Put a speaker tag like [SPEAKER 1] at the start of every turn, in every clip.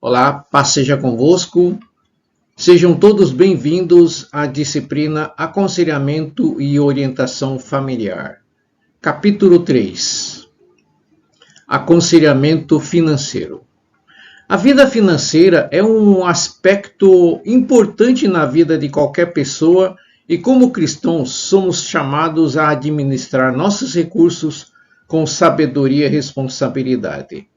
[SPEAKER 1] Olá, paz seja convosco. Sejam todos bem-vindos à disciplina Aconselhamento e Orientação Familiar. Capítulo 3. Aconselhamento financeiro. A vida financeira é um aspecto importante na vida de qualquer pessoa e, como cristãos, somos chamados a administrar nossos recursos com sabedoria e responsabilidade.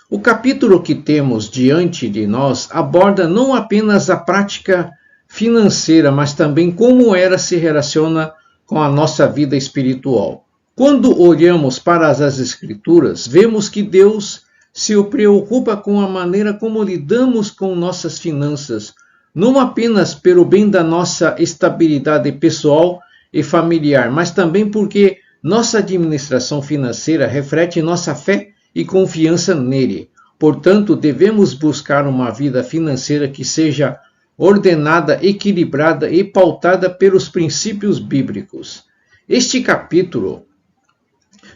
[SPEAKER 1] O capítulo que temos diante de nós aborda não apenas a prática financeira, mas também como ela se relaciona com a nossa vida espiritual. Quando olhamos para as Escrituras, vemos que Deus se preocupa com a maneira como lidamos com nossas finanças, não apenas pelo bem da nossa estabilidade pessoal e familiar, mas também porque nossa administração financeira reflete nossa fé e confiança nele. Portanto, devemos buscar uma vida financeira que seja ordenada, equilibrada e pautada pelos princípios bíblicos. Este capítulo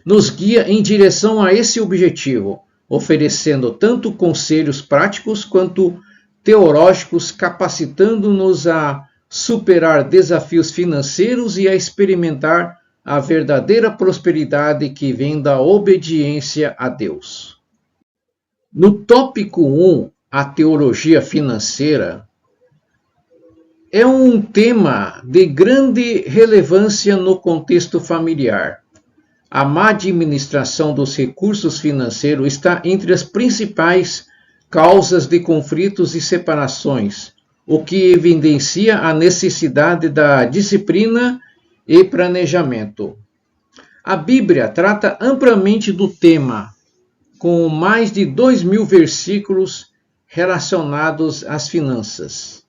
[SPEAKER 1] nos guia em direção a esse objetivo, oferecendo tanto conselhos práticos quanto teológicos, capacitando-nos a superar desafios financeiros e a experimentar a verdadeira prosperidade que vem da obediência a Deus. No tópico 1, a teologia financeira é um tema de grande relevância no contexto familiar. A má administração dos recursos financeiros está entre as principais causas de conflitos e separações, o que evidencia a necessidade da disciplina e planejamento. A Bíblia trata amplamente do tema, com mais de 2.000 versículos relacionados às finanças.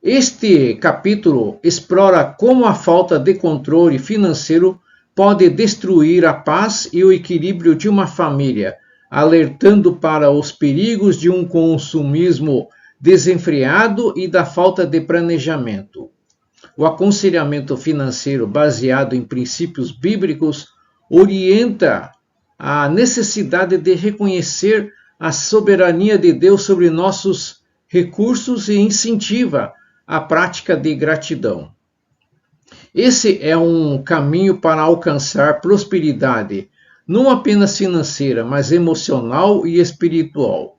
[SPEAKER 1] Este capítulo explora como a falta de controle financeiro pode destruir a paz e o equilíbrio de uma família, alertando para os perigos de um consumismo desenfreado e da falta de planejamento. O aconselhamento financeiro baseado em princípios bíblicos orienta a necessidade de reconhecer a soberania de Deus sobre nossos recursos e incentiva a prática de gratidão. Esse é um caminho para alcançar prosperidade, não apenas financeira, mas emocional e espiritual.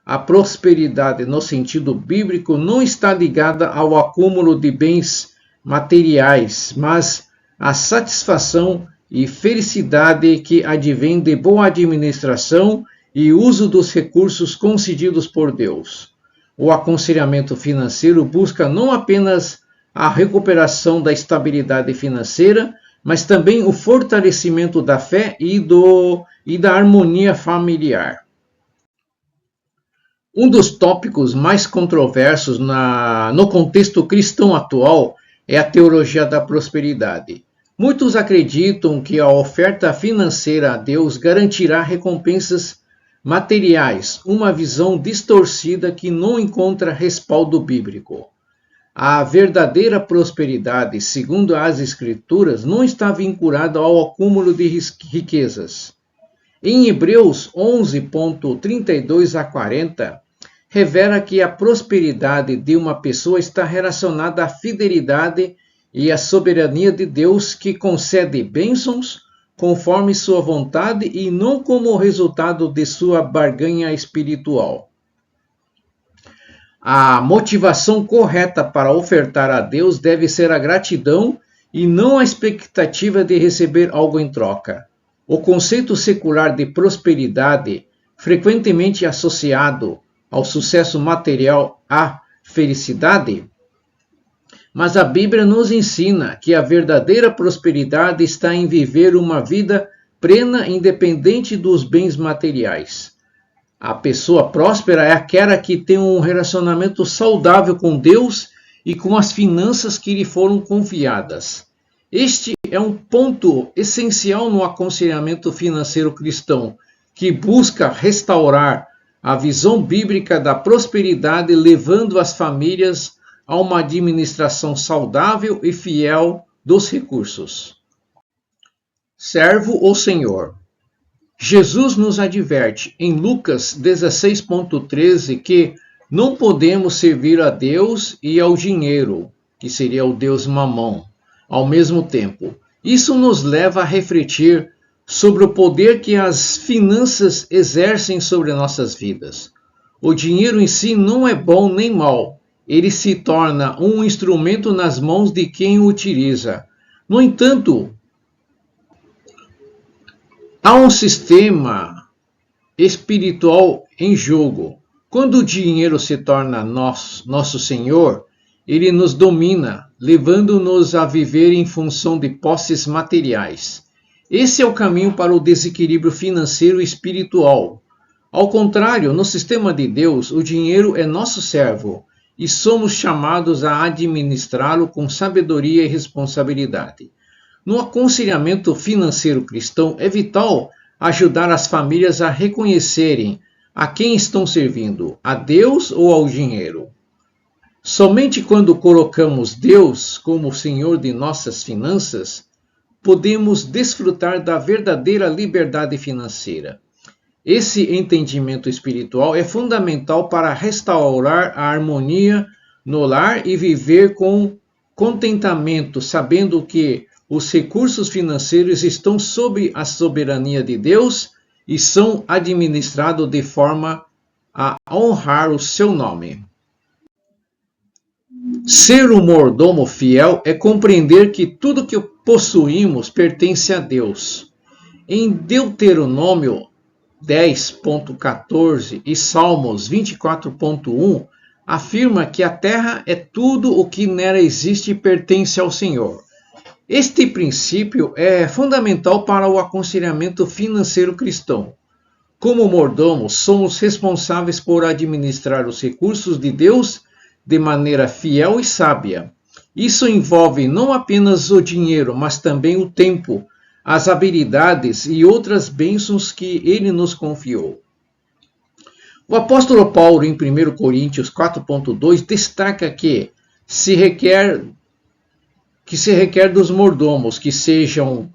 [SPEAKER 1] A prosperidade no sentido bíblico não está ligada ao acúmulo de bens materiais, mas à satisfação e felicidade que advém de boa administração e uso dos recursos concedidos por Deus. O aconselhamento financeiro busca não apenas a recuperação da estabilidade financeira, mas também o fortalecimento da fé e da harmonia familiar. Um dos tópicos mais controversos no contexto cristão atual é a teologia da prosperidade. Muitos acreditam que a oferta financeira a Deus garantirá recompensas materiais, uma visão distorcida que não encontra respaldo bíblico. A verdadeira prosperidade, segundo as Escrituras, não está vinculada ao acúmulo de riquezas. Em Hebreus 11:32 a 40, revela que a prosperidade de uma pessoa está relacionada à fidelidade e à soberania de Deus, que concede bênçãos conforme sua vontade e não como resultado de sua barganha espiritual. A motivação correta para ofertar a Deus deve ser a gratidão e não a expectativa de receber algo em troca. O conceito secular de prosperidade, frequentemente associado ao sucesso material, à felicidade, mas a Bíblia nos ensina que a verdadeira prosperidade está em viver uma vida plena, independente dos bens materiais. A pessoa próspera é aquela que tem um relacionamento saudável com Deus e com as finanças que lhe foram confiadas. Este é um ponto essencial no aconselhamento financeiro cristão, que busca restaurar a visão bíblica da prosperidade, levando as famílias a uma administração saudável e fiel dos recursos. Servo ou Senhor. Jesus nos adverte em Lucas 16,13 que não podemos servir a Deus e ao dinheiro, que seria o Deus Mamão, ao mesmo tempo. Isso nos leva a refletir sobre o poder que as finanças exercem sobre nossas vidas. O dinheiro em si não é bom nem mal, ele se torna um instrumento nas mãos de quem o utiliza. No entanto, há um sistema espiritual em jogo. Quando o dinheiro se torna nosso senhor, ele nos domina, levando-nos a viver em função de posses materiais. Esse é o caminho para o desequilíbrio financeiro e espiritual. Ao contrário, no sistema de Deus, o dinheiro é nosso servo e somos chamados a administrá-lo com sabedoria e responsabilidade. No aconselhamento financeiro cristão, é vital ajudar as famílias a reconhecerem a quem estão servindo, a Deus ou ao dinheiro. Somente quando colocamos Deus como o Senhor de nossas finanças, podemos desfrutar da verdadeira liberdade financeira. Esse entendimento espiritual é fundamental para restaurar a harmonia no lar e viver com contentamento, sabendo que os recursos financeiros estão sob a soberania de Deus e são administrados de forma a honrar o seu nome. Ser um mordomo fiel é compreender que tudo que possuímos pertence a Deus. Em Deuteronômio 10.14 e Salmos 24.1, afirma que a terra é tudo o que nela existe e pertence ao Senhor. Este princípio é fundamental para o aconselhamento financeiro cristão. Como mordomos, somos responsáveis por administrar os recursos de Deus de maneira fiel e sábia. Isso envolve não apenas o dinheiro, mas também o tempo, as habilidades e outras bênçãos que Ele nos confiou. O apóstolo Paulo, em 1 Coríntios 4.2, destaca que se requer dos mordomos que sejam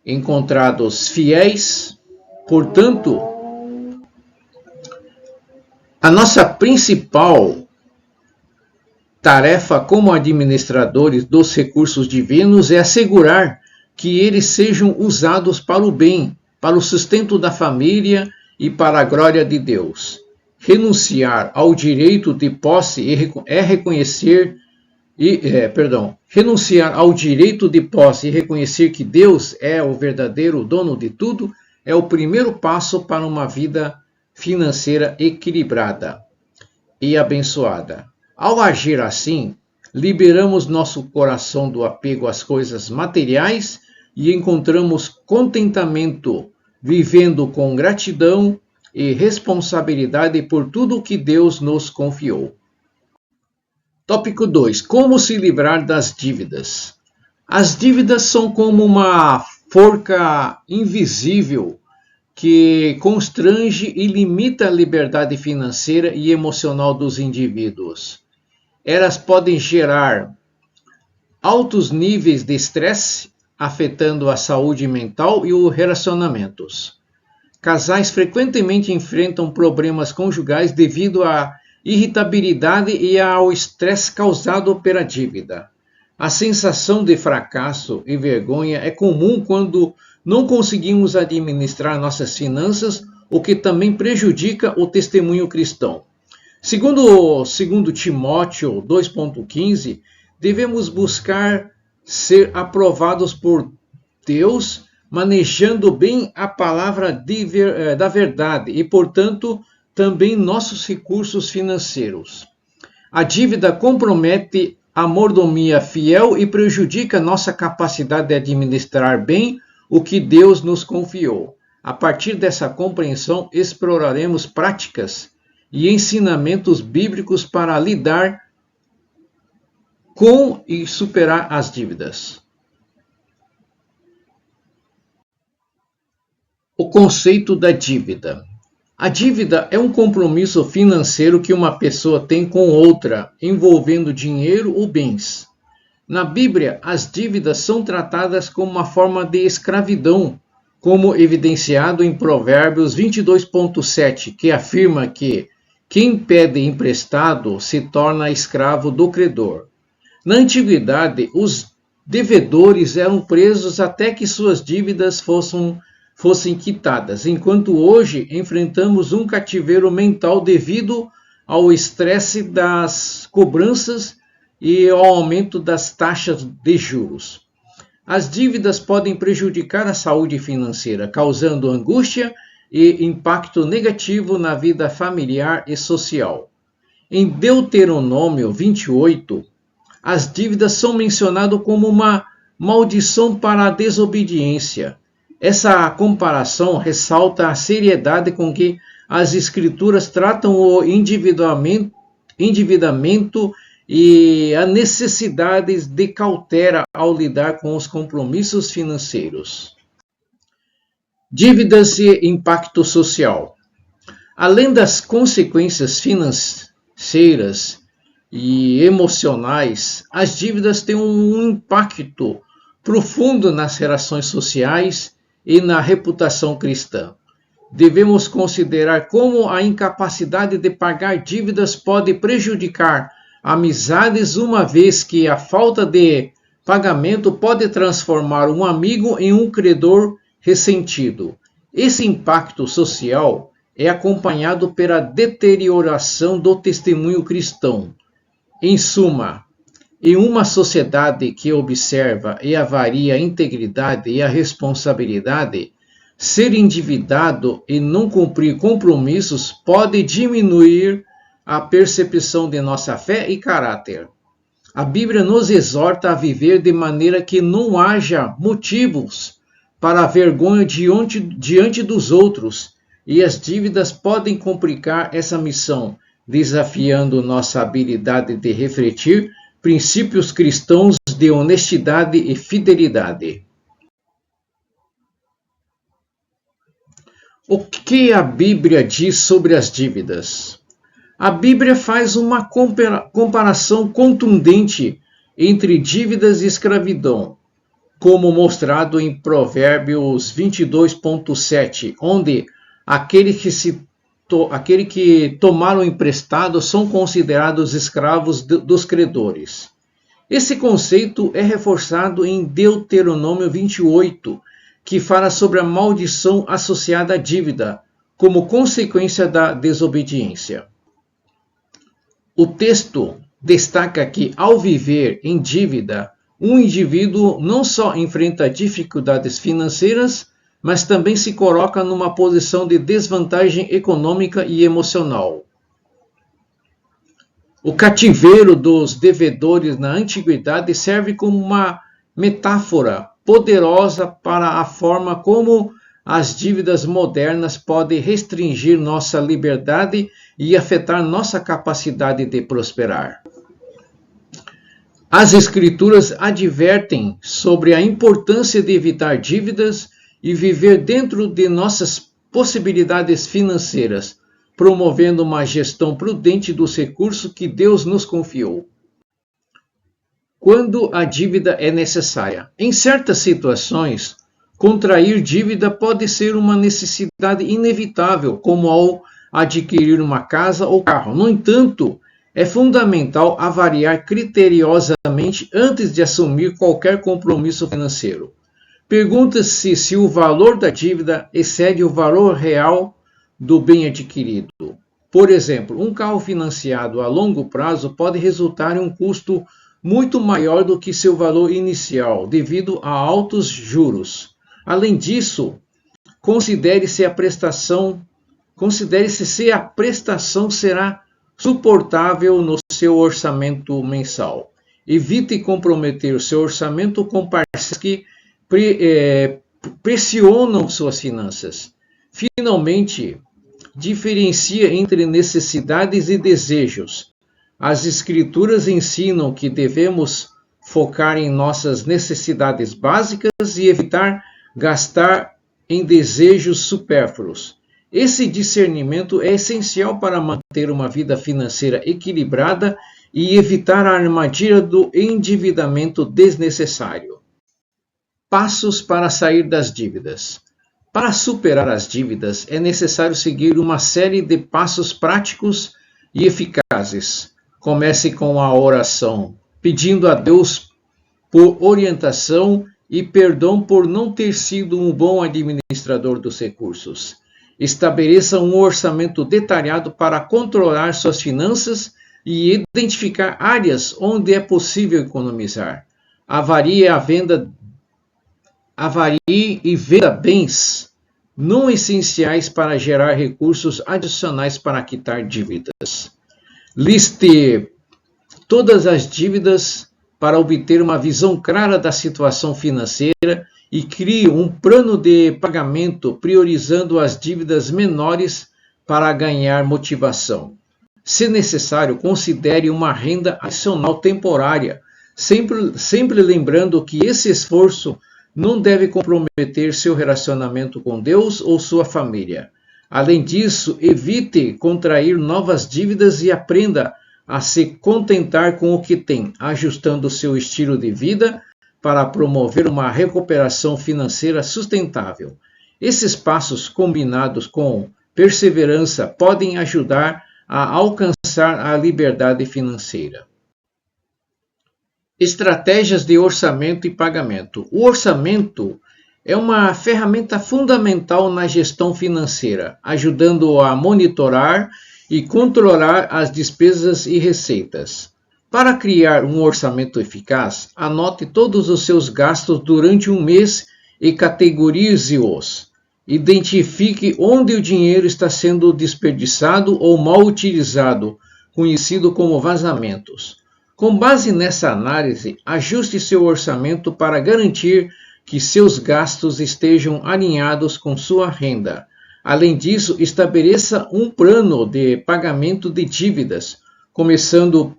[SPEAKER 1] encontrados fiéis. Portanto, a nossa principal tarefa como administradores dos recursos divinos é assegurar que eles sejam usados para o bem, para o sustento da família e para a glória de Deus. Renunciar ao direito de posse renunciar ao direito de posse e reconhecer que Deus é o verdadeiro dono de tudo é o primeiro passo para uma vida financeira equilibrada e abençoada. Ao agir assim, liberamos nosso coração do apego às coisas materiais e encontramos contentamento, vivendo com gratidão e responsabilidade por tudo o que Deus nos confiou. Tópico 2. Como se livrar das dívidas? As dívidas são como uma forca invisível que constrange e limita a liberdade financeira e emocional dos indivíduos. Elas podem gerar altos níveis de estresse, afetando a saúde mental e os relacionamentos. Casais frequentemente enfrentam problemas conjugais devido à irritabilidade e ao estresse causado pela dívida. A sensação de fracasso e vergonha é comum quando não conseguimos administrar nossas finanças, o que também prejudica o testemunho cristão. Segundo Timóteo 2.15, devemos buscar ser aprovados por Deus, manejando bem a palavra da verdade e, portanto, também nossos recursos financeiros. A dívida compromete a mordomia fiel e prejudica nossa capacidade de administrar bem o que Deus nos confiou. A partir dessa compreensão, exploraremos práticas e ensinamentos bíblicos para lidar com e superar as dívidas. O conceito da dívida. A dívida é um compromisso financeiro que uma pessoa tem com outra, envolvendo dinheiro ou bens. Na Bíblia, as dívidas são tratadas como uma forma de escravidão, como evidenciado em Provérbios 22,7, que afirma que quem pede emprestado se torna escravo do credor. Na antiguidade, os devedores eram presos até que suas dívidas fossem quitadas, enquanto hoje enfrentamos um cativeiro mental devido ao estresse das cobranças e ao aumento das taxas de juros. As dívidas podem prejudicar a saúde financeira, causando angústia e impacto negativo na vida familiar e social. Em Deuteronômio 28, as dívidas são mencionadas como uma maldição para a desobediência. Essa comparação ressalta a seriedade com que as Escrituras tratam o endividamento e a necessidade de cautela ao lidar com os compromissos financeiros. Dívidas e impacto social. Além das consequências financeiras e emocionais, as dívidas têm um impacto profundo nas relações sociais e na reputação cristã. Devemos considerar como a incapacidade de pagar dívidas pode prejudicar amizades, uma vez que a falta de pagamento pode transformar um amigo em um credor ressentido. Esse impacto social é acompanhado pela deterioração do testemunho cristão. Em suma, em uma sociedade que observa e avalia a integridade e a responsabilidade, ser endividado e não cumprir compromissos pode diminuir a percepção de nossa fé e caráter. A Bíblia nos exorta a viver de maneira que não haja motivos para a vergonha diante dos outros, e as dívidas podem complicar essa missão, desafiando nossa habilidade de refletir princípios cristãos de honestidade e fidelidade. O que a Bíblia diz sobre as dívidas? A Bíblia faz uma comparação contundente entre dívidas e escravidão, como mostrado em Provérbios 22,7, onde aqueles que tomaram emprestado são considerados escravos dos credores. Esse conceito é reforçado em Deuteronômio 28, que fala sobre a maldição associada à dívida, como consequência da desobediência. O texto destaca que, ao viver em dívida, um indivíduo não só enfrenta dificuldades financeiras, mas também se coloca numa posição de desvantagem econômica e emocional. O cativeiro dos devedores na antiguidade serve como uma metáfora poderosa para a forma como as dívidas modernas podem restringir nossa liberdade e afetar nossa capacidade de prosperar. As Escrituras advertem sobre a importância de evitar dívidas e viver dentro de nossas possibilidades financeiras, promovendo uma gestão prudente dos recursos que Deus nos confiou. Quando a dívida é necessária. Em certas situações, contrair dívida pode ser uma necessidade inevitável, como ao adquirir uma casa ou carro. No entanto, é fundamental avaliar criteriosamente antes de assumir qualquer compromisso financeiro. Pergunta-se se o valor da dívida excede o valor real do bem adquirido. Por exemplo, um carro financiado a longo prazo pode resultar em um custo muito maior do que seu valor inicial, devido a altos juros. Além disso, considere-se se a prestação será suportável no seu orçamento mensal. Evite comprometer o seu orçamento com parceiros que pressionam suas finanças. Finalmente, diferencia entre necessidades e desejos. As Escrituras ensinam que devemos focar em nossas necessidades básicas e evitar gastar em desejos supérfluos. Esse discernimento é essencial para manter uma vida financeira equilibrada e evitar a armadilha do endividamento desnecessário. Passos para sair das dívidas. Para superar as dívidas, é necessário seguir uma série de passos práticos e eficazes. Comece com a oração, pedindo a Deus por orientação e perdão por não ter sido um bom administrador dos recursos. Estabeleça um orçamento detalhado para controlar suas finanças e identificar áreas onde é possível economizar. Avalie e venda bens não essenciais para gerar recursos adicionais para quitar dívidas. Liste todas as dívidas para obter uma visão clara da situação financeira e crie um plano de pagamento priorizando as dívidas menores para ganhar motivação. Se necessário, considere uma renda adicional temporária, sempre lembrando que esse esforço não deve comprometer seu relacionamento com Deus ou sua família. Além disso, evite contrair novas dívidas e aprenda a se contentar com o que tem, ajustando seu estilo de vida para promover uma recuperação financeira sustentável. Esses passos, combinados com perseverança, podem ajudar a alcançar a liberdade financeira. Estratégias de orçamento e pagamento. O orçamento é uma ferramenta fundamental na gestão financeira, ajudando a monitorar e controlar as despesas e receitas. Para criar um orçamento eficaz, anote todos os seus gastos durante um mês e categorize-os. Identifique onde o dinheiro está sendo desperdiçado ou mal utilizado, conhecido como vazamentos. Com base nessa análise, ajuste seu orçamento para garantir que seus gastos estejam alinhados com sua renda. Além disso, estabeleça um plano de pagamento de dívidas, começando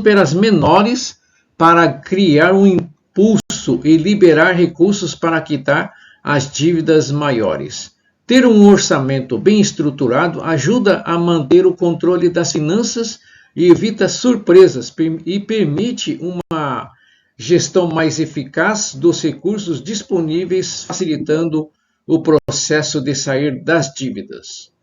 [SPEAKER 1] pelas menores, para criar um impulso e liberar recursos para quitar as dívidas maiores. Ter um orçamento bem estruturado ajuda a manter o controle das finanças e evita surpresas e permite uma gestão mais eficaz dos recursos disponíveis, facilitando o processo de sair das dívidas.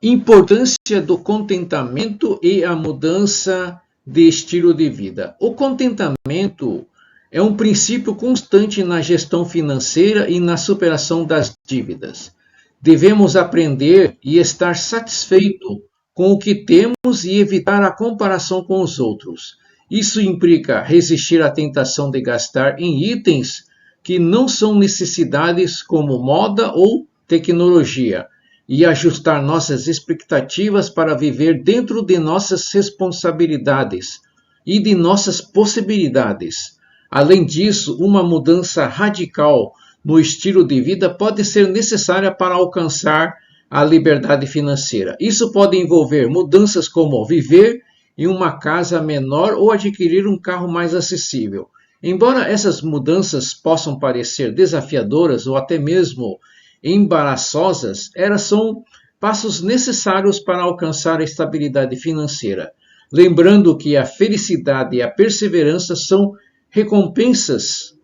[SPEAKER 1] Importância do contentamento e a mudança de estilo de vida. O contentamento é um princípio constante na gestão financeira e na superação das dívidas. Devemos aprender e estar satisfeito com o que temos e evitar a comparação com os outros. Isso implica resistir à tentação de gastar em itens que não são necessidades como moda ou tecnologia e ajustar nossas expectativas para viver dentro de nossas responsabilidades e de nossas possibilidades. Além disso, uma mudança radical no estilo de vida pode ser necessária para alcançar a liberdade financeira. Isso pode envolver mudanças como viver em uma casa menor ou adquirir um carro mais acessível. Embora essas mudanças possam parecer desafiadoras ou até mesmo embaraçosas, elas são passos necessários para alcançar a estabilidade financeira. Lembrando que a felicidade e a perseverança são recompensas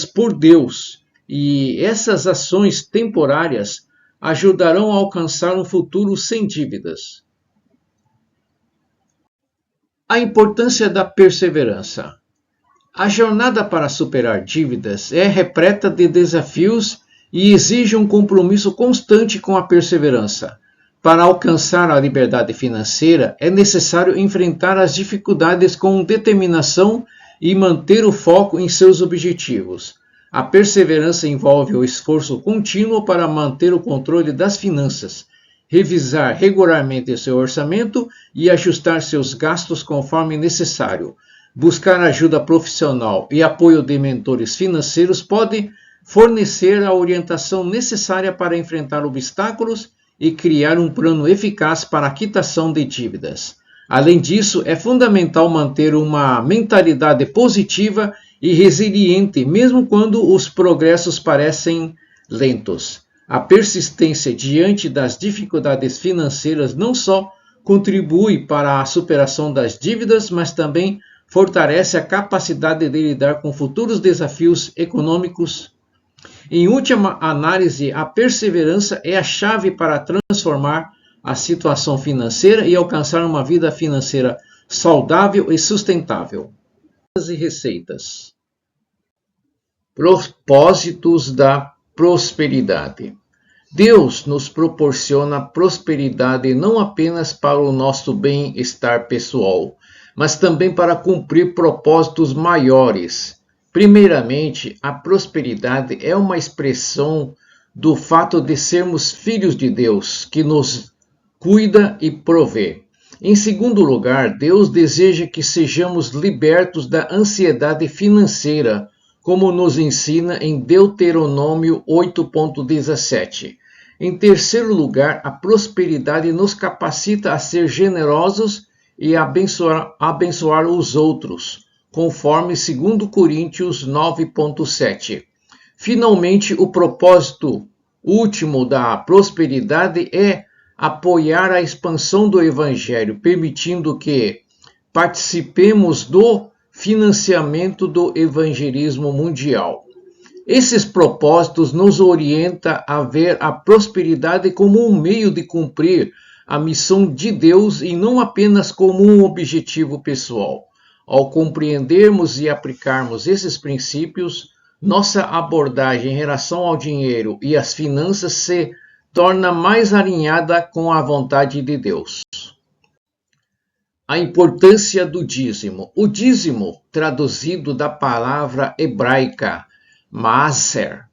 [SPEAKER 1] por Deus. E essas ações temporárias ajudarão a alcançar um futuro sem dívidas. A importância da perseverança. A jornada para superar dívidas é repleta de desafios e exige um compromisso constante com a perseverança. Para alcançar a liberdade financeira, é necessário enfrentar as dificuldades com determinação e manter o foco em seus objetivos. A perseverança envolve o esforço contínuo para manter o controle das finanças, revisar regularmente seu orçamento e ajustar seus gastos conforme necessário. Buscar ajuda profissional e apoio de mentores financeiros pode fornecer a orientação necessária para enfrentar obstáculos e criar um plano eficaz para a quitação de dívidas. Além disso, é fundamental manter uma mentalidade positiva e resiliente, mesmo quando os progressos parecem lentos. A persistência diante das dificuldades financeiras não só contribui para a superação das dívidas, mas também fortalece a capacidade de lidar com futuros desafios econômicos. Em última análise, a perseverança é a chave para transformar a situação financeira e alcançar uma vida financeira saudável e sustentável. E receitas. Propósitos da prosperidade. Deus nos proporciona prosperidade não apenas para o nosso bem-estar pessoal, mas também para cumprir propósitos maiores. Primeiramente, a prosperidade é uma expressão do fato de sermos filhos de Deus, que nos cuida e provê. Em segundo lugar, Deus deseja que sejamos libertos da ansiedade financeira, como nos ensina em Deuteronômio 8.17. Em terceiro lugar, a prosperidade nos capacita a ser generosos e abençoar os outros, conforme 2 Coríntios 9.7. Finalmente, o propósito último da prosperidade é apoiar a expansão do Evangelho, permitindo que participemos do financiamento do evangelismo mundial. Esses propósitos nos orientam a ver a prosperidade como um meio de cumprir a missão de Deus e não apenas como um objetivo pessoal. Ao compreendermos e aplicarmos esses princípios, nossa abordagem em relação ao dinheiro e às finanças se torna mais alinhada com a vontade de Deus. A importância do dízimo. O dízimo, traduzido da palavra hebraica maaser,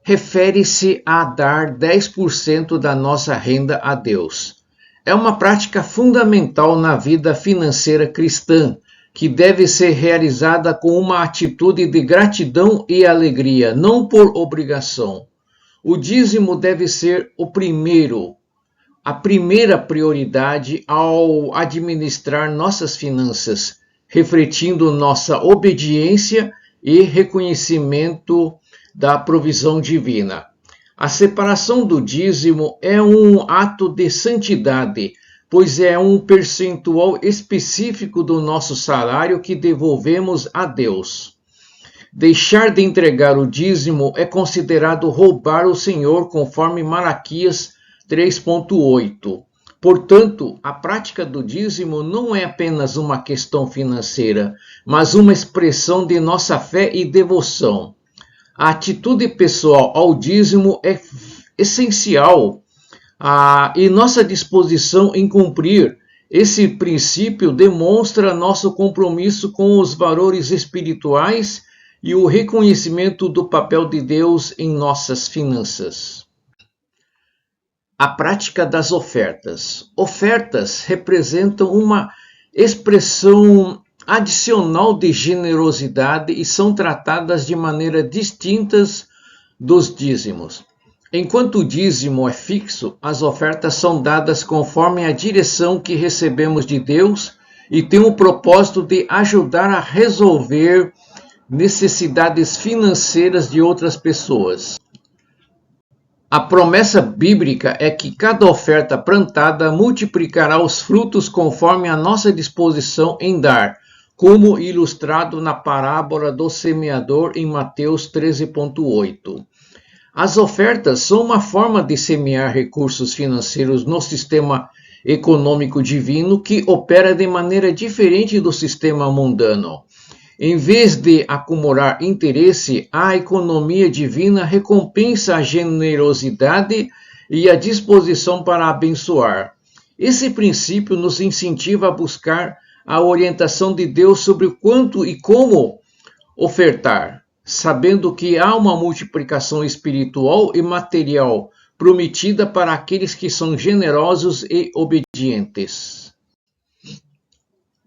[SPEAKER 1] refere-se a dar 10% da nossa renda a Deus. É uma prática fundamental na vida financeira cristã, que deve ser realizada com uma atitude de gratidão e alegria, não por obrigação. O dízimo deve ser a primeira prioridade ao administrar nossas finanças, refletindo nossa obediência e reconhecimento da provisão divina. A separação do dízimo é um ato de santidade, pois é um percentual específico do nosso salário que devolvemos a Deus. Deixar de entregar o dízimo é considerado roubar o Senhor, conforme Malaquias 3.8. Portanto, a prática do dízimo não é apenas uma questão financeira, mas uma expressão de nossa fé e devoção. A atitude pessoal ao dízimo é essencial e nossa disposição em cumprir esse princípio demonstra nosso compromisso com os valores espirituais e o reconhecimento do papel de Deus em nossas finanças. A prática das ofertas. Ofertas representam uma expressão adicional de generosidade e são tratadas de maneira distintas dos dízimos. Enquanto o dízimo é fixo, as ofertas são dadas conforme a direção que recebemos de Deus e têm o propósito de ajudar a resolver necessidades financeiras de outras pessoas. A promessa bíblica é que cada oferta plantada multiplicará os frutos conforme a nossa disposição em dar, como ilustrado na parábola do semeador em Mateus 13.8. As ofertas são uma forma de semear recursos financeiros no sistema econômico divino que opera de maneira diferente do sistema mundano. Em vez de acumular interesse, a economia divina recompensa a generosidade e a disposição para abençoar. Esse princípio nos incentiva a buscar a orientação de Deus sobre o quanto e como ofertar, sabendo que há uma multiplicação espiritual e material prometida para aqueles que são generosos e obedientes.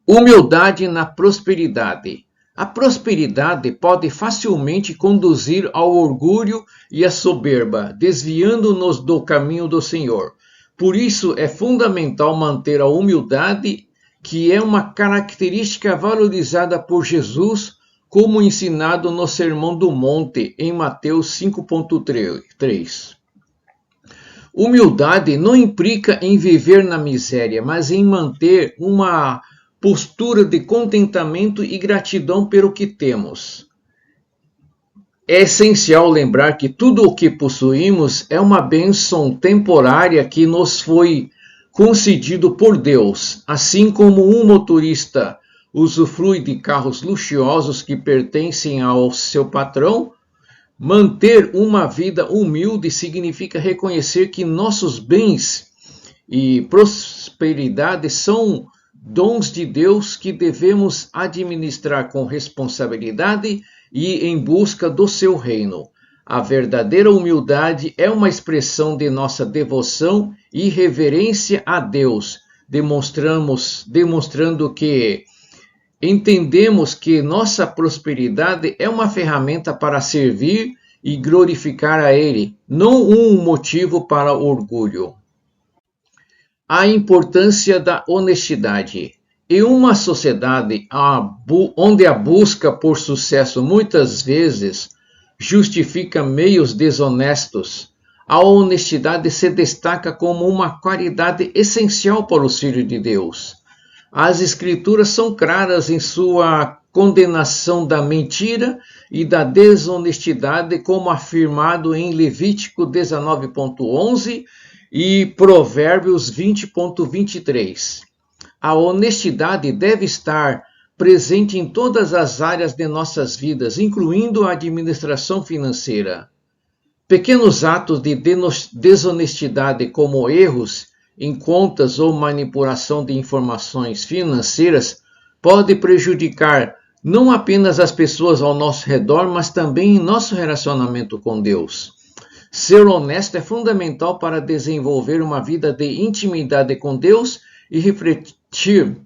[SPEAKER 1] Humildade na prosperidade. A prosperidade pode facilmente conduzir ao orgulho e à soberba, desviando-nos do caminho do Senhor. Por isso é fundamental manter a humildade, que é uma característica valorizada por Jesus, como ensinado no Sermão do Monte, em Mateus 5.3. Humildade não implica em viver na miséria, mas em manter uma postura de contentamento e gratidão pelo que temos. É essencial lembrar que tudo o que possuímos é uma bênção temporária que nos foi concedido por Deus, assim como um motorista usufrui de carros luxuosos que pertencem ao seu patrão. Manter uma vida humilde significa reconhecer que nossos bens e prosperidade são dons de Deus que devemos administrar com responsabilidade e em busca do seu reino. A verdadeira humildade é uma expressão de nossa devoção e reverência a Deus, demonstrando que entendemos que nossa prosperidade é uma ferramenta para servir e glorificar a Ele, não um motivo para orgulho. A importância da honestidade. Em uma sociedade onde a busca por sucesso muitas vezes justifica meios desonestos, a honestidade se destaca como uma qualidade essencial para os filhos de Deus. As Escrituras são claras em sua condenação da mentira e da desonestidade, como afirmado em Levítico 19.11 e Provérbios 20.23. A honestidade deve estar presente em todas as áreas de nossas vidas, incluindo a administração financeira. Pequenos atos de desonestidade, como erros em contas ou manipulação de informações financeiras, podem prejudicar não apenas as pessoas ao nosso redor, mas também em nosso relacionamento com Deus. Ser honesto é fundamental para desenvolver uma vida de intimidade com Deus e refletir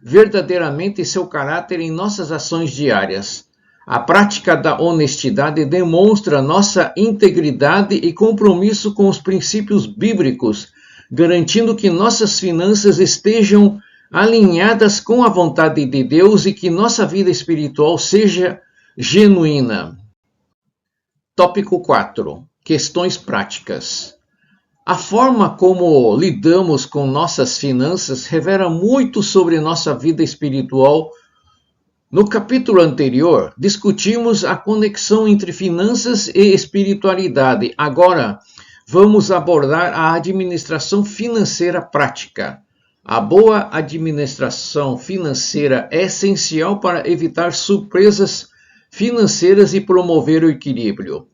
[SPEAKER 1] verdadeiramente seu caráter em nossas ações diárias. A prática da honestidade demonstra nossa integridade e compromisso com os princípios bíblicos, garantindo que nossas finanças estejam alinhadas com a vontade de Deus e que nossa vida espiritual seja genuína. Tópico 4. Questões práticas. A forma como lidamos com nossas finanças revela muito sobre nossa vida espiritual. No capítulo anterior, discutimos a conexão entre finanças e espiritualidade. Agora, vamos abordar a administração financeira prática. A boa administração financeira é essencial para evitar surpresas financeiras e promover o equilíbrio.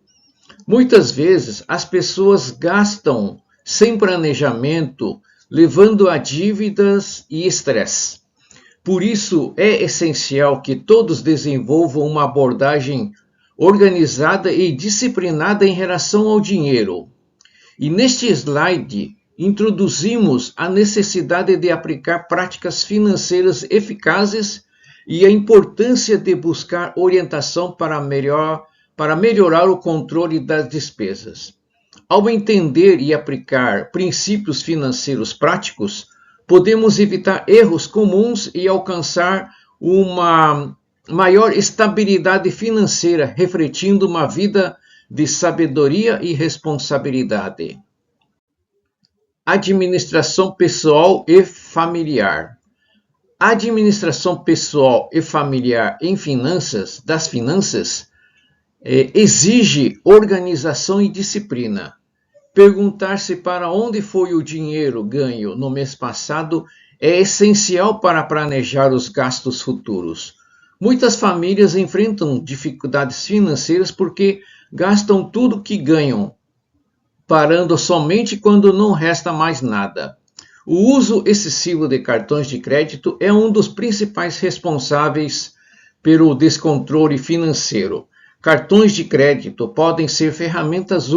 [SPEAKER 1] Muitas vezes, as pessoas gastam sem planejamento, levando a dívidas e estresse. Por isso, é essencial que todos desenvolvam uma abordagem organizada e disciplinada em relação ao dinheiro. E neste slide, introduzimos a necessidade de aplicar práticas financeiras eficazes e a importância de buscar orientação para melhorar o controle das despesas. Ao entender e aplicar princípios financeiros práticos, podemos evitar erros comuns e alcançar uma maior estabilidade financeira, refletindo uma vida de sabedoria e responsabilidade. Administração pessoal e familiar. A administração pessoal e familiar das finanças exige organização e disciplina. Perguntar-se para onde foi o dinheiro ganho no mês passado é essencial para planejar os gastos futuros. Muitas famílias enfrentam dificuldades financeiras porque gastam tudo que ganham, parando somente quando não resta mais nada. O uso excessivo de cartões de crédito é um dos principais responsáveis pelo descontrole financeiro. Cartões de crédito podem ser ferramentas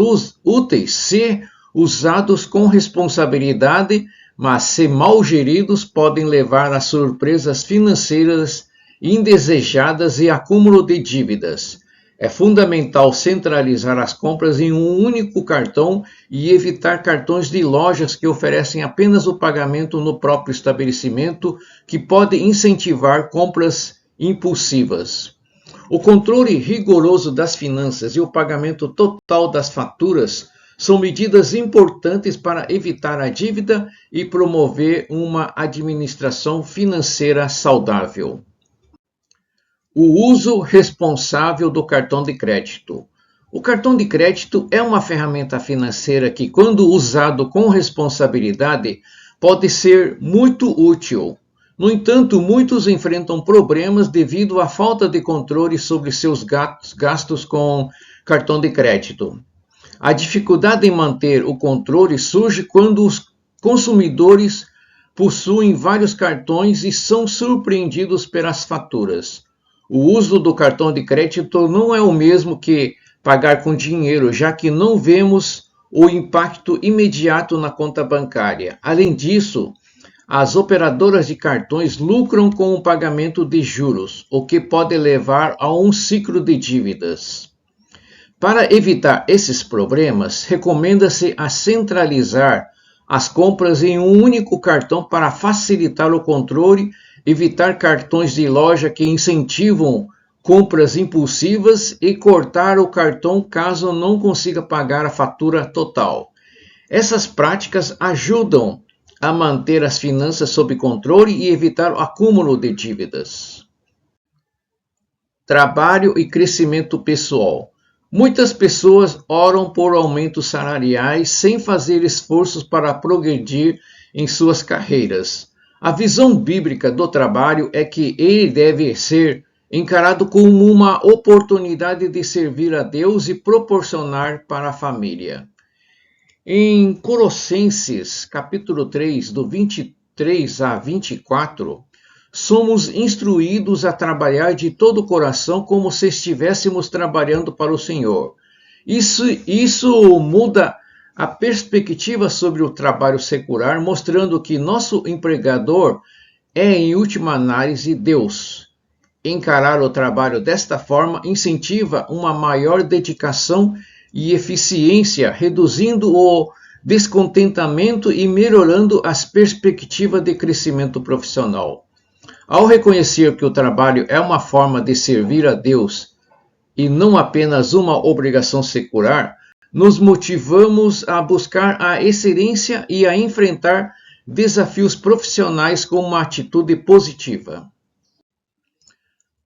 [SPEAKER 1] úteis se usados com responsabilidade, mas se mal geridos podem levar a surpresas financeiras indesejadas e acúmulo de dívidas. É fundamental centralizar as compras em um único cartão e evitar cartões de lojas que oferecem apenas o pagamento no próprio estabelecimento, que pode incentivar compras impulsivas. O controle rigoroso das finanças e o pagamento total das faturas são medidas importantes para evitar a dívida e promover uma administração financeira saudável. O uso responsável do cartão de crédito. O cartão de crédito é uma ferramenta financeira que, quando usado com responsabilidade, pode ser muito útil. No entanto, muitos enfrentam problemas devido à falta de controle sobre seus gastos com cartão de crédito. A dificuldade em manter o controle surge quando os consumidores possuem vários cartões e são surpreendidos pelas faturas. O uso do cartão de crédito não é o mesmo que pagar com dinheiro, já que não vemos o impacto imediato na conta bancária. Além disso, as operadoras de cartões lucram com o pagamento de juros, o que pode levar a um ciclo de dívidas. Para evitar esses problemas, recomenda-se a centralizar as compras em um único cartão para facilitar o controle, evitar cartões de loja que incentivam compras impulsivas e cortar o cartão caso não consiga pagar a fatura total. Essas práticas ajudam a manter as finanças sob controle e evitar o acúmulo de dívidas. Trabalho e crescimento pessoal. Muitas pessoas oram por aumentos salariais sem fazer esforços para progredir em suas carreiras. A visão bíblica do trabalho é que ele deve ser encarado como uma oportunidade de servir a Deus e proporcionar para a família. Em Colossenses, capítulo 3, do 23 a 24, somos instruídos a trabalhar de todo o coração como se estivéssemos trabalhando para o Senhor. Isso muda a perspectiva sobre o trabalho secular, mostrando que nosso empregador é, em última análise, Deus. Encarar o trabalho desta forma incentiva uma maior dedicação e eficiência, reduzindo o descontentamento e melhorando as perspectivas de crescimento profissional. Ao reconhecer que o trabalho é uma forma de servir a Deus e não apenas uma obrigação secular, nos motivamos a buscar a excelência e a enfrentar desafios profissionais com uma atitude positiva.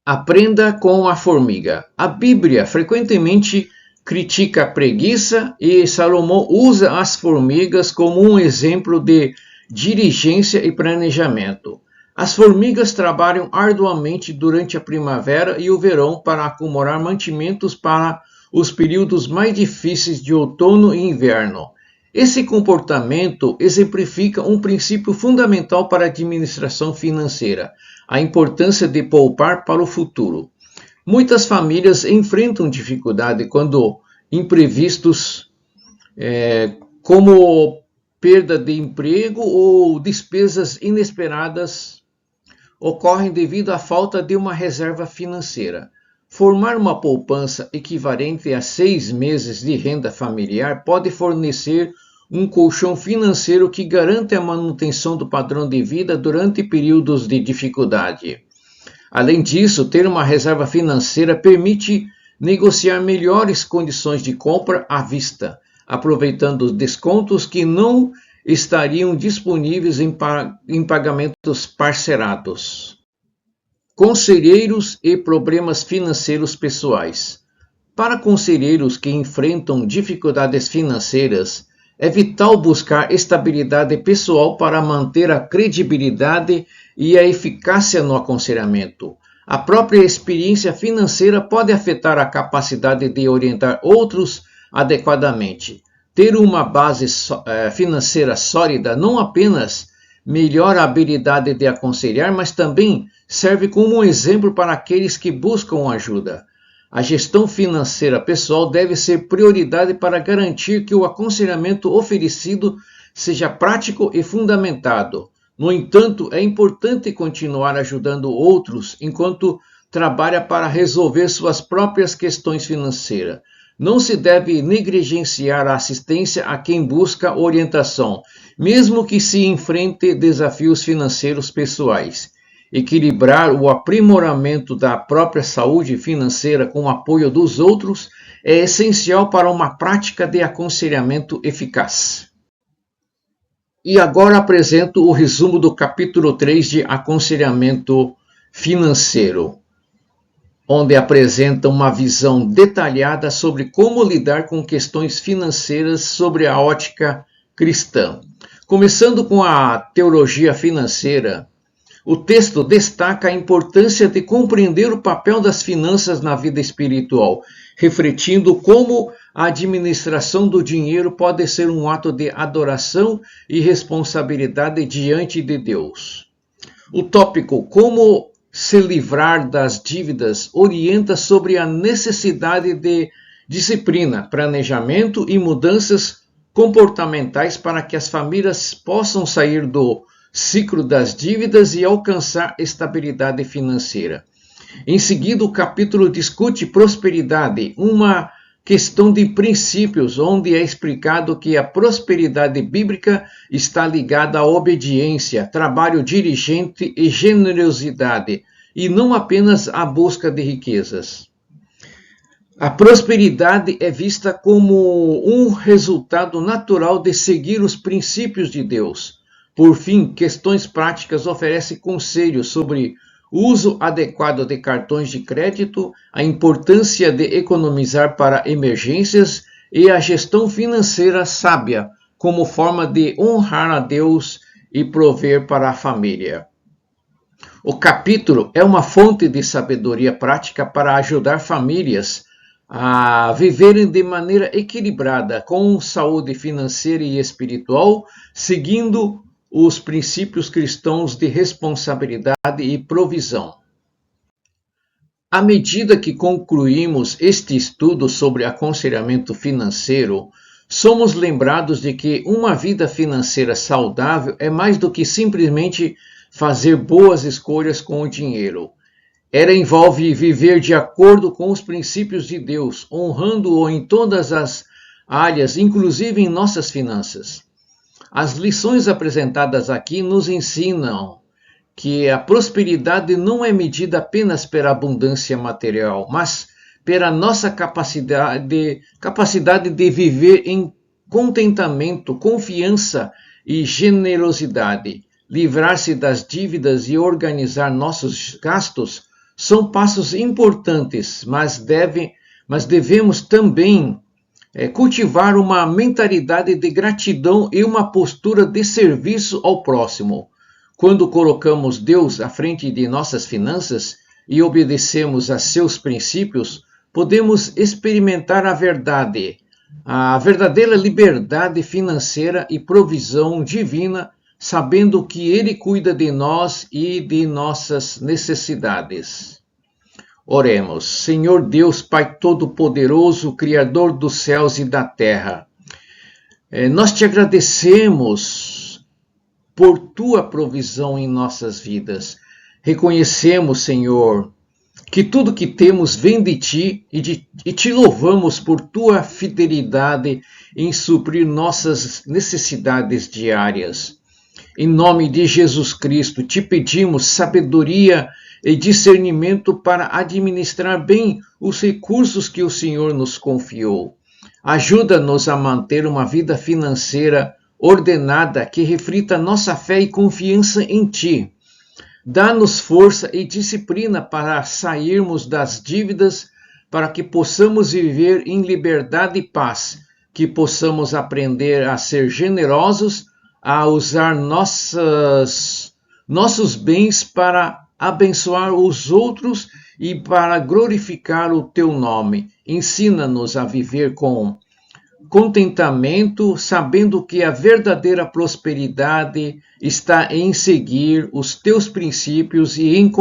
[SPEAKER 1] Aprenda com a formiga. A Bíblia frequentemente critica a preguiça e Salomão usa as formigas como um exemplo de diligência e planejamento. As formigas trabalham arduamente durante a primavera e o verão para acumular mantimentos para os períodos mais difíceis de outono e inverno. Esse comportamento exemplifica um princípio fundamental para a administração financeira, a importância de poupar para o futuro. Muitas famílias enfrentam dificuldade quando imprevistos, como perda de emprego ou despesas inesperadas, ocorrem devido à falta de uma reserva financeira. Formar uma poupança equivalente a 6 meses de renda familiar pode fornecer um colchão financeiro que garante a manutenção do padrão de vida durante períodos de dificuldade. Além disso, ter uma reserva financeira permite negociar melhores condições de compra à vista, aproveitando descontos que não estariam disponíveis em pagamentos parcelados. Conselheiros e problemas financeiros pessoais. Para conselheiros que enfrentam dificuldades financeiras, é vital buscar estabilidade pessoal para manter a credibilidade e a eficácia no aconselhamento. A própria experiência financeira pode afetar a capacidade de orientar outros adequadamente. Ter uma base financeira sólida não apenas melhora a habilidade de aconselhar, mas também serve como um exemplo para aqueles que buscam ajuda. A gestão financeira pessoal deve ser prioridade para garantir que o aconselhamento oferecido seja prático e fundamentado. No entanto, é importante continuar ajudando outros enquanto trabalha para resolver suas próprias questões financeiras. Não se deve negligenciar a assistência a quem busca orientação, mesmo que se enfrente desafios financeiros pessoais. Equilibrar o aprimoramento da própria saúde financeira com o apoio dos outros é essencial para uma prática de aconselhamento eficaz. E agora apresento o resumo do capítulo 3 de Aconselhamento Financeiro, onde apresenta uma visão detalhada sobre como lidar com questões financeiras sobre a ótica cristã. Começando com a teologia financeira, o texto destaca a importância de compreender o papel das finanças na vida espiritual, refletindo como a administração do dinheiro pode ser um ato de adoração e responsabilidade diante de Deus. O tópico Como se livrar das dívidas orienta sobre a necessidade de disciplina, planejamento e mudanças comportamentais para que as famílias possam sair do ciclo das dívidas e alcançar estabilidade financeira. Em seguida, o capítulo discute prosperidade, uma questão de princípios, onde é explicado que a prosperidade bíblica está ligada à obediência, trabalho diligente e generosidade, e não apenas à busca de riquezas. A prosperidade é vista como um resultado natural de seguir os princípios de Deus. Por fim, Questões Práticas oferece conselhos sobre o uso adequado de cartões de crédito, a importância de economizar para emergências e a gestão financeira sábia como forma de honrar a Deus e prover para a família. O capítulo é uma fonte de sabedoria prática para ajudar famílias a viverem de maneira equilibrada, com saúde financeira e espiritual, seguindo os princípios cristãos de responsabilidade e provisão. À medida que concluímos este estudo sobre aconselhamento financeiro, somos lembrados de que uma vida financeira saudável é mais do que simplesmente fazer boas escolhas com o dinheiro. Ela envolve viver de acordo com os princípios de Deus, honrando-o em todas as áreas, inclusive em nossas finanças. As lições apresentadas aqui nos ensinam que a prosperidade não é medida apenas pela abundância material, mas pela nossa capacidade de viver em contentamento, confiança e generosidade. Livrar-se das dívidas e organizar nossos gastos são passos importantes, mas devemos também cultivar uma mentalidade de gratidão e uma postura de serviço ao próximo. Quando colocamos Deus à frente de nossas finanças e obedecemos a seus princípios, podemos experimentar a verdadeira liberdade financeira e provisão divina, sabendo que Ele cuida de nós e de nossas necessidades. Oremos. Senhor Deus, Pai Todo-Poderoso, Criador dos céus e da terra, nós te agradecemos por tua provisão em nossas vidas. Reconhecemos, Senhor, que tudo que temos vem de ti e te louvamos por tua fidelidade em suprir nossas necessidades diárias. Em nome de Jesus Cristo, te pedimos sabedoria e discernimento para administrar bem os recursos que o Senhor nos confiou. Ajuda-nos a manter uma vida financeira ordenada que reflita nossa fé e confiança em Ti. Dá-nos força e disciplina para sairmos das dívidas, para que possamos viver em liberdade e paz, que possamos aprender a ser generosos, a usar nossos bens para abençoar os outros e para glorificar o teu nome. Ensina-nos a viver com contentamento, sabendo que a verdadeira prosperidade está em seguir os teus princípios e em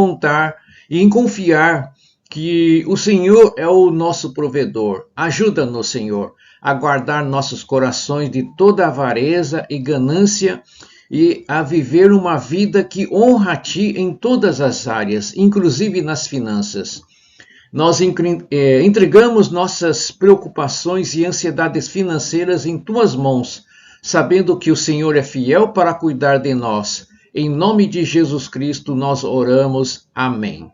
[SPEAKER 1] confiar que o Senhor é o nosso provedor. Ajuda-nos, Senhor, a guardar nossos corações de toda avareza e ganância e a viver uma vida que honra a Ti em todas as áreas, inclusive nas finanças. Nós entregamos nossas preocupações e ansiedades financeiras em Tuas mãos, sabendo que o Senhor é fiel para cuidar de nós. Em nome de Jesus Cristo nós oramos. Amém.